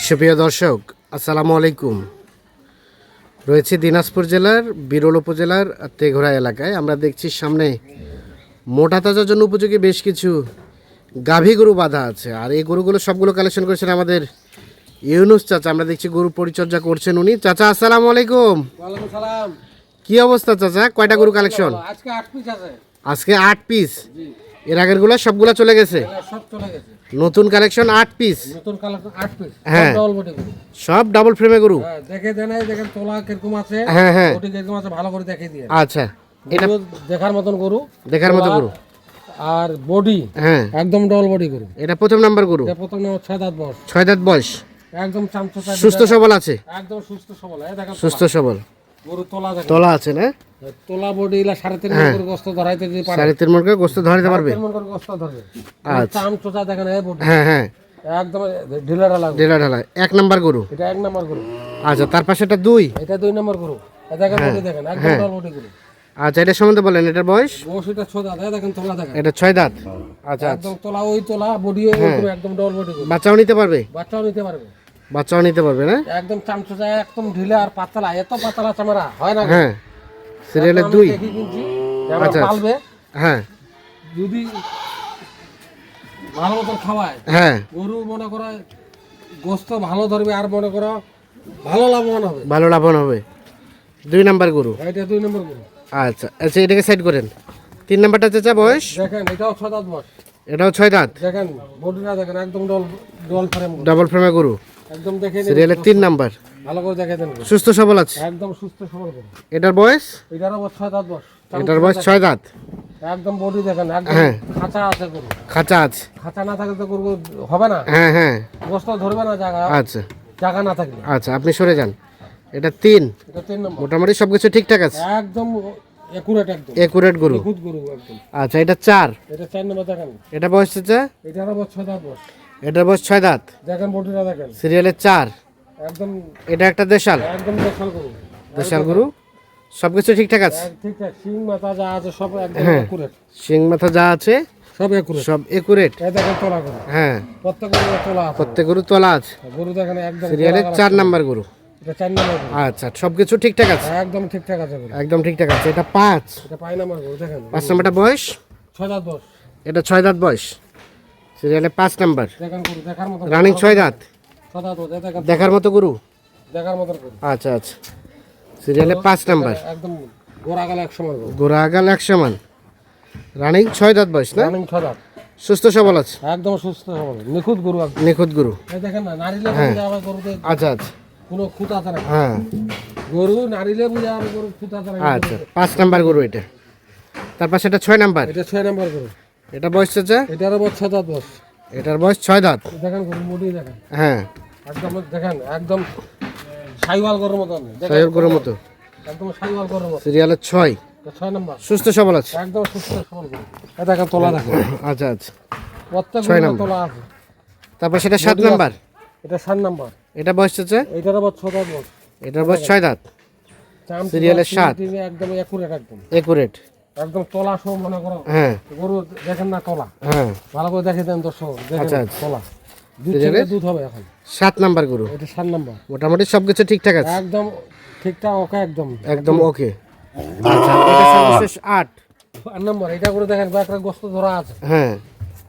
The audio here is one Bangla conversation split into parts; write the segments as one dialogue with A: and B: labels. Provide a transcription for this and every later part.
A: সুপ্রিয় দর্শক, আসসালামু আলাইকুম। রয়েছে দিনাজপুর জেলার বিরল উপজেলার তেঘরা এলাকায়। আমরা দেখছি সামনে মোটা তাজার জন্য উপযোগী বেশ কিছু গাভী গরু বাঁধা আছে, আর এই গরুগুলো সবগুলো কালেকশন করেছেন আমাদের ইউনুস চাচা। আমরা দেখছি গরু পরিচর্যা করছেন উনি। চাচা আসসালামু আলাইকুম।
B: ওয়ালাইকুম সালাম।
A: কি অবস্থা চাচা, কয়টা গরু কালেকশন?
B: আজকে 8 পিস আছে।
A: আজকে 8 পিস।
B: জি,
A: এর আগেরগুলো সবগুলো চলে গেছে,
B: এগুলা সব চলে গেছে।
A: নতুন কালেকশন 8 পিস।
B: নতুন কালেকশন 8 পিস।
A: হ্যাঁ।
B: ডবল বডি গরু।
A: সব ডাবল ফ্রেমে গরু।
B: হ্যাঁ, দেখে দেন, দেখেন তোলা কিরকম আছে,
A: হ্যাঁ হ্যাঁ,
B: বডি কিরকম আছে ভালো করে দেখিয়ে দিয়ে।
A: আচ্ছা, এটা
B: গরু দেখার মতন গরু,
A: দেখার মতো গরু।
B: আর বডি
A: হ্যাঁ,
B: একদম ডবল বডি গরু।
A: এটা প্রথম নাম্বার গরু।
B: এটা প্রথম নাম 6 দাঁত বয়স।
A: 6 দাঁত বয়স,
B: একদম চামচা,
A: সুস্থ সবল আছে।
B: একদম সুস্থ সবল। এই দেখেন
A: সুস্থ সবল,
B: গরু তোলা দেখেন।
A: তোলা আছে না?
B: তোলা বডি ইলা 3.5 মণ করে গোস্ত ধরাইতে যদি পারে।
A: 3.5 মণ করে গোস্ত ধরাতে পারবে।
B: 3.5 মণ করে গোস্ত ধরবে।
A: আচ্ছা,
B: চামচা দেখেন এই বডি।
A: হ্যাঁ হ্যাঁ,
B: একদম ঢিলাটা লাগবে।
A: ডেলা ঢালা 1 নাম্বার গরু।
B: এটা 1 নাম্বার গরু।
A: আচ্ছা, তার পাশে এটা 2।
B: এটা 2 নাম্বার গরু। এই দেখেন বডি দেখেন, একদম ডবল বডি গরু।
A: আচ্ছা, এটা সম্বন্ধে বলেন, এটার বয়স?
B: বয়স এটা 6 দাঁত। এই দেখেন তোলা দেখেন,
A: এটা 6 দাঁত। আচ্ছা,
B: একদম তোলা, ওই তোলা বডি একদম ডবল বডি গরু।
A: বাচ্চাও নিতে পারবে?
B: বাচ্চাও নিতে পারবে।
A: বাচ্চাও নিতে পারবে না?
B: একদম চামচা, একদম ঢিলা আর পাতলা, এত পাতলা চামড়া হয় না।
A: হ্যাঁ, সিরিয়ালের 2।
B: দেখি কিনছি যেমন
A: আচ্ছা,
B: পালবে,
A: হ্যাঁ
B: যদি ভালো মতো খাওয়ায়
A: হ্যাঁ,
B: গরু, মনে করো গোস্ত ভালো ধরবে, আর মনে করো ভালো লাভবান হবে।
A: ভালো লাভবান হবে। 2 নাম্বার গরু।
B: এটা 2 নম্বর গরু।
A: আচ্ছা আচ্ছা, এটাকে সাইড করেন। 3 নাম্বারটা চাচা বয়স?
B: দেখেন এটাও 6 দাঁত বয়স।
A: এটাও 6 দাঁত।
B: দেখেন বডিটা দেখেন, একদম ডল ফ্রেম গরু।
A: ডাবল ফ্রেমে গরু।
B: একদম দেখে নিন,
A: সিরিয়ালের 3 নাম্বার।
B: ভালো করে দেখে দেন।
A: সুস্থ সবল আছে।
B: একদম সুস্থ সবল গরু।
A: এটার বয়স?
B: এটারও 6 দাঁত বয়স।
A: এটার বয়স 6 দাঁত।
B: একদম বডি দেখেন, একদম
A: হ্যাঁ।
B: খাঁচা আছে গরু।
A: খাঁচা আছে।
B: খাঁচা না থাকলে তো গরু হবে না,
A: হ্যাঁ হ্যাঁ,
B: গোস্ত ধরবে না জায়গা,
A: আচ্ছা
B: জায়গা না থাকলে।
A: আচ্ছা, আপনি সরে যান। এটা 3।
B: এটা 3 নম্বর।
A: মোটামুটি সবকিছু ঠিকঠাক আছে,
B: একদম একুরেট, একদম
A: একুরেট গরু।
B: নিখুঁত গরু একদম।
A: আচ্ছা, এটা 4।
B: এটা 4 নম্বর দেখেন।
A: এটা বয়স চাচা?
B: এটারও 6 দাঁত বয়স।
A: এটার বয়স 6 দাঁত।
B: দেখেন বডিটা দেখেন,
A: সিরিয়ালের 4।
B: একদম
A: এটা একটা দেশাল।
B: একদম দেশাল গরু।
A: দেশাল গরু, সবকিছু ঠিকঠাক আছে।
B: ঠিকঠাক সিং মাথা যা আছে সব একদম
A: হ্যাঁ।
B: একুরেট,
A: শিং মাথা যা আছে
B: সব একুরেট।
A: সব একুরেট।
B: এই দেখেন তোলা গরু,
A: হ্যাঁ,
B: প্রত্যেক গরু তোলা আছে।
A: প্রত্যেক গরু তোলা আছে।
B: গরু দেখেন একদম
A: সিরিয়ালের 4 নাম্বার গরু।
B: এটা 4 নম্বর গরু।
A: আচ্ছা, সবকিছু ঠিকঠাক আছে,
B: একদম ঠিকঠাক আছে গরু।
A: একদম ঠিকঠাক আছে। এটা 5।
B: এটা 5 নম্বর গরু দেখেন,
A: 5 নাম্বারটা বয়স?
B: 6 দাঁত বয়স।
A: এটা 6 দাঁত বয়স। সিরিয়ালে 5 নাম্বার।
B: দেখেন গরু দেখার মতো,
A: রানিং 6 দাঁত।
B: 6 দাঁত বয়স। এই দেখেন
A: দেখার মতো গরু।
B: দেখার মতো গরু।
A: আচ্ছা আচ্ছা, সিরিয়ালে 5 নাম্বার।
B: একদম গোড়া গালা 100 গরু।
A: গোড়া আগাল 1 সমান। রানিং 6 দাঁত বয়স না?
B: রানিং 6 দাঁত।
A: সুস্থ সবল আছে,
B: একদম সুস্থ সবল, নিখুঁত গরু একদম।
A: নিখুঁত গরু।
B: এই দেখেন না, নারিলে বুঝে যাবে গরুতে
A: আচ্ছা আচ্ছা,
B: কোনো খুঁত আছে না।
A: হ্যাঁ
B: গরু নারিলে বুঝে যাবে গরু খুঁত আছে না।
A: আচ্ছা, 5 নাম্বার গরু এটা। তার পাশে এটা 6 নাম্বার।
B: এটা 6 নম্বর গরু।
A: এটা বয়স চাচা?
B: এটারও 6 দাঁত বয়স।
A: এটার বয়স 6 দাঁত।
B: দেখেন গরু মুডি দেখেন,
A: হ্যাঁ,
B: একদম দেখেন, একদম সাইওয়াল গরুর মতন দেখেন,
A: সাইয়ের গরুর মতো।
B: একদম সাইওয়াল গরুর মতো।
A: সিরিয়ালে 6।
B: এটা 6 নম্বর।
A: সুস্থ সবল আছে।
B: একদম সুস্থ সবল গরু। এই দেখেন তোলা দেখেন,
A: আচ্ছা আচ্ছা,
B: প্রত্যেক
A: 6
B: গরু
A: নম্বর।
B: তোলা আছে।
A: তারপর সেটা 7 নাম্বার।
B: এটা 7 নম্বর।
A: এটা বয়স চাচা?
B: এটারও 6 দাঁত বয়স।
A: এটার বয়স 6 দাঁত।
B: চাম
A: সিরিয়ালের 7।
B: একদম একুরেট, একদম
A: একুরেট।
B: একদম তোলা সব মনে করো।
A: হ্যাঁ
B: গরু দেখেন না তোলা,
A: হ্যাঁ,
B: ভালো করে দেখে দেন দর্শক, দেখেন
A: আচ্ছা, আচ্ছা।
B: তোলা। দুধ
A: সিরিয়ালের
B: থেকে দুধ হবে এখন।
A: 7 নাম্বার গরু।
B: এটা 7 নম্বর।
A: মোটামুটি সবকিছু ঠিকঠাক আছে,
B: একদম ঠিকঠাক, ওকে একদম
A: একদম ওকে। আচ্ছা, এটা সর্বশেষ 8।
B: 8 নম্বর। এটা করে দেখেন একটা গোস্ত ধরা আছে।
A: হ্যাঁ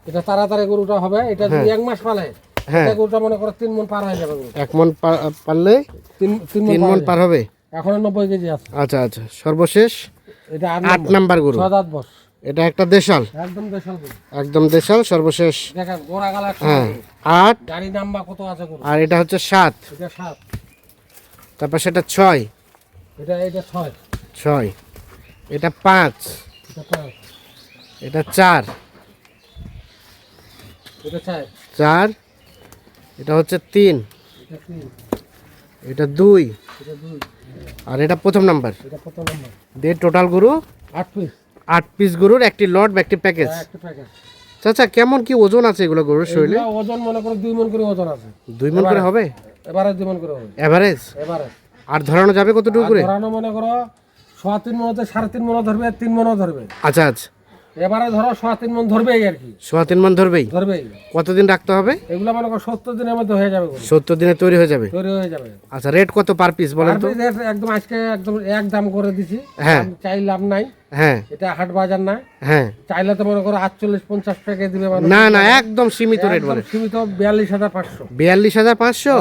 B: এটা তাড়াতাড়ি গরুটা হবে। এটা যদি 1 মাস পালে,
A: হ্যাঁ,
B: এটা গরুটা মনে করো 3 মণ পার হয়ে যাবে গরু।
A: 1 মণ পারলে
B: 3
A: 3 মণ পার হবে।
B: এখন 90 কেজি আছে।
A: আচ্ছা আচ্ছা, সর্বশেষ
B: এটা
A: 8 নাম্বার গরু।
B: 6 দাঁত বস।
A: এটা একটা দেশাল,
B: একদম দেশাল গরু।
A: একদম দেশাল। সর্বশেষ
B: দেখেন গোড়া গালা
A: হ্যাঁ 8।
B: গাড়ি নাম্বার কত আছে গরু।
A: আর এটা হচ্ছে 7।
B: এটা 7।
A: তারপর সেটা 6।
B: এটা 6।
A: 6। এটা 5।
B: এটা 5।
A: এটা 4।
B: এটা 4।
A: 4। এটা হচ্ছে 3।
B: এটা 3।
A: এটা 2।
B: এটা 2।
A: আর এটা প্রথম নাম্বার।
B: এটা কত নাম্বার?
A: দিয়ে টোটাল গরু
B: 8 পিস।
A: 8 পিস গরুর একটি লট বা একটি প্যাকেজ।
B: একটা প্যাকেজ।
A: চাচা, কেমন কি ওজন আছে এগুলো গরুর শরীরে?
B: এগুলা ওজন মনে করো 2 মণ করে ওজন আছে।
A: 2 মণ করে হবে
B: এবারে 2 মণ করে হবে।
A: এভারেজ?
B: এবারে
A: আর ধরানো যাবে কতটুকু করে?
B: ধরানো মনে করো 3.5 মণ, 3.5 মণ ধরবে, 3 মণও ধরবে।
A: আচ্ছা আচ্ছা,
B: এবারে ধরো 3.5 মণ ধরবেই আর কি,
A: 3.5 মণ ধরবেই।
B: ধরবেই।
A: কতদিন রাখতে হবে?
B: এগুলো মনে করো 70 দিনের মধ্যে হয়ে যাবে,
A: 70 দিনে তৈরি হয়ে যাবে।
B: তৈরি হয়ে যাবে।
A: আচ্ছা, রেট কত পার পিস বলেন তো?
B: আর রেট একদম আজকে একদম এক দাম করে দিছি।
A: হ্যাঁ।
B: আমি চাই লাভ নাই,
A: হ্যাঁ
B: এটা হাট বাজার না।
A: হ্যাঁ,
B: চাইলে তো মনে করো 48-50 টাকা দিবে মানুষ।
A: না না, একদম সীমিত রেট
B: একদম
A: বলে।
B: সীমিত 42,500।
A: 42,500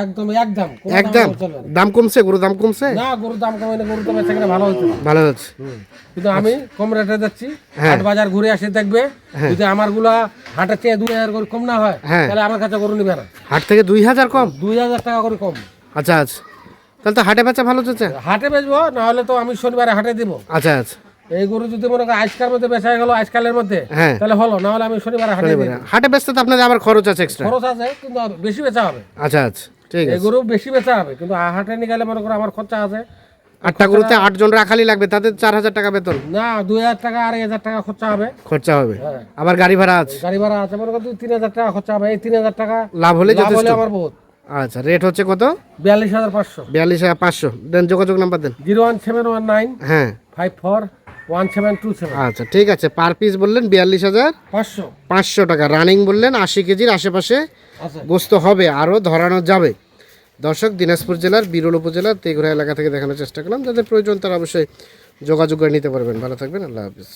B: একদম একদম কোনো
A: একদম।
B: দাম চলবে না।
A: দাম কমছে, গরু দাম কমছে?
B: না, গরুর দাম কমে না, গরুর দাম এখানে ভালো হচ্ছে না।
A: ভালো হচ্ছে।
B: কিন্তু আমি কম রেটে যাচ্ছি,
A: হ্যাঁ।
B: হাট বাজার ঘুরে আসে দেখবে, যদি আমার গুলা হাটের চেয়ে 2,000 করে কম না হয়,
A: হ্যাঁ।
B: তাহলে আমার কাছে গরু নিবে না।
A: হাট থেকে 2,000 কম?
B: 2,000 টাকা করে কম।
A: আচ্ছা আচ্ছা, তাহলে তো হাটে বেচা ভালো চলছে।
B: হাটে বেচবো, না হলে তো আমি শনিবারে হাটে দিব।
A: আচ্ছা আচ্ছা,
B: এই গরু যদি মনে করো আজকাল মধ্যে বেচা গেল, আজকালের মধ্যে,
A: হ্যাঁ।
B: তাহলে হলো, না হলে আমি শনিবারে হাটে দিব।
A: হাটে বেচতে তো আপনাদের আবার খরচ আছে এক্সট্রা।
B: খরচ আছে, কিন্তু আর বেশি বেচা হবে।
A: আচ্ছা আচ্ছা, ঠিক
B: এই
A: আছে।
B: গরু বেশি বেচা হবে, কিন্তু হাটে নিয়ে গেলে মনে করো আমার খরচা আছে।
A: 8টা গরুতে 8 জন রাখালি লাগবে, তাদের 4,000 টাকা বেতন
B: না, 2,000 টাকা 2,500 টাকা খরচা হবে।
A: খরচা হবে,
B: হ্যাঁ।
A: আবার গাড়ি ভাড়া আছে।
B: গাড়ি ভাড়া আছে, মনে করো 2-3,000 টাকা খরচা হবে। এই 3,000 টাকা
A: লাভ হলে
B: লাভ হলে
A: যথেষ্ট।
B: আমার বহুত।
A: আচ্ছা, রেট হচ্ছে কত?
B: 42,500।
A: 42,500 দেন, যোগাযোগ নাম্বার দেন।
B: 01719
A: হ্যাঁ
B: 541727।
A: আচ্ছা, ঠিক আছে। পার পিস বললেন 42,500 টাকা, রানিং বললেন 80 কেজির আশেপাশে
B: আচ্ছা।
A: গোস্ত হবে, আরও ধরানো যাবে। দর্শক, দিনাজপুর জেলার বিরল উপজেলার তেঘরা এলাকা থেকে দেখানোর চেষ্টা করলাম। যাদের প্রয়োজন তারা অবশ্যই যোগাযোগ করে নিতে পারবেন। ভালো থাকবেন, আল্লাহ হাফিজ।